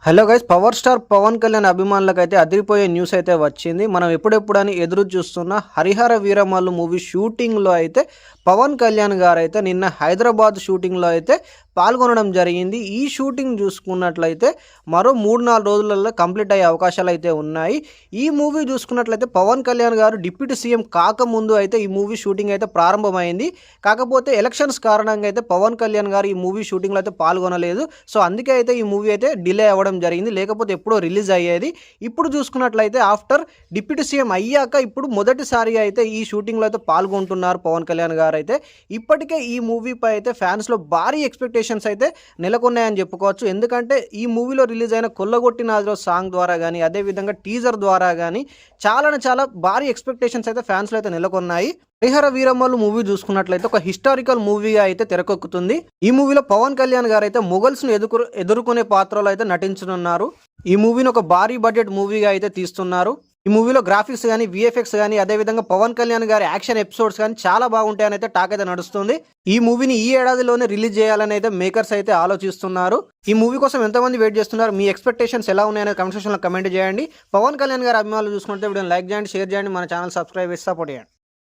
Hello guys, power star Pawan Kalyan అభిమానులకైతే అదిరిపోయే news అయితే వచ్చింది. మనం ఎప్పుడెప్పుడని ఎదురు చూస్తున్న హరిహర వీరమల్లు మూవీ షూటింగ్లో అయితే పవన్ కళ్యాణ్ గారు అయితే నిన్న హైదరాబాద్ షూటింగ్లో అయితే పాల్గొనడం జరిగింది. ఈ షూటింగ్ చూసుకున్నట్లయితే మరో 3-4 రోజులలో కంప్లీట్ అయ్యే అవకాశాలు అయితే ఉన్నాయి. ఈ మూవీ చూసుకున్నట్లయితే పవన్ కళ్యాణ్ గారు డిప్యూటీ సీఎం కాకముందు అయితే ఈ మూవీ షూటింగ్ అయితే ప్రారంభమైంది. కాకపోతే ఎలక్షన్స్ కారణంగా అయితే పవన్ కళ్యాణ్ గారు ఈ మూవీ షూటింగ్లో అయితే పాల్గొనలేదు. సో అందుకే అయితే ఈ మూవీ అయితే డిలే అవ్వడం జరిగింది, లేకపోతే ఎప్పుడో రిలీజ్ అయ్యేది. ఇప్పుడు చూసుకున్నట్లయితే ఆఫ్టర్ డిప్యూటీ సీఎం అయ్యాక ఇప్పుడు మొదటిసారిగా అయితే ఈ షూటింగ్లో అయితే పాల్గొంటున్నారు పవన్ కళ్యాణ్ గారు. అయితే ఇప్పటికే ఈ మూవీపై అయితే ఫ్యాన్స్లో భారీ ఎక్స్పెక్టేషన్స్ అయితే నెలకొన్నాయని చెప్పుకోవచ్చు. ఎందుకంటే ఈ మూవీలో రిలీజ్ అయిన కొల్లగొట్టినాదిలో సాంగ్ ద్వారా కానీ, అదేవిధంగా టీజర్ ద్వారా కానీ చాలా భారీ ఎక్స్పెక్టేషన్స్ అయితే ఫ్యాన్స్లో అయితే నెలకొన్నాయి. హరిహర వీరమల్లు మూవీ చూసుకున్నట్లయితే ఒక హిస్టారికల్ మూవీగా అయితే తెరకెక్కుతుంది. ఈ మూవీలో పవన్ కళ్యాణ్ గారు అయితే మొఘల్స్ను ఎదుర్కొనే పాత్రలో అయితే నటించనున్నారు. ఈ మూవీని ఒక భారీ బడ్జెట్ మూవీగా అయితే తీస్తున్నారు. ఈ మూవీలో గ్రాఫిక్స్ కానీ, విఎఫ్ఎక్స్ కానీ, అదేవిధంగా పవన్ కళ్యాణ్ గారి యాక్షన్ ఎపిసోడ్స్ కానీ చాలా బాగుంటాయని అయితే టాక్ అయితే నడుస్తుంది. ఈ మూవీని ఈ ఏడాదిలోనే రిలీజ్ చేయాలని అయితే మేకర్స్ అయితే ఆలోచిస్తున్నారు. ఈ మూవీ కోసం ఎంతమంది వెయిట్ చేస్తున్నారు, మీ ఎక్స్పెక్టేషన్స్ ఎలా ఉన్నాయనేది కమెంట్ సెక్షన్లో కమెంట్ చేయండి. పవన్ కళ్యాణ్ గారి అభిమానులు చూసుకుంటే వీడియోని లైక్ చేయండి, షేర్ చేయండి, మన ఛానల్ సబ్స్క్రైబ్ చేసి సపోర్ట్ చేయండి.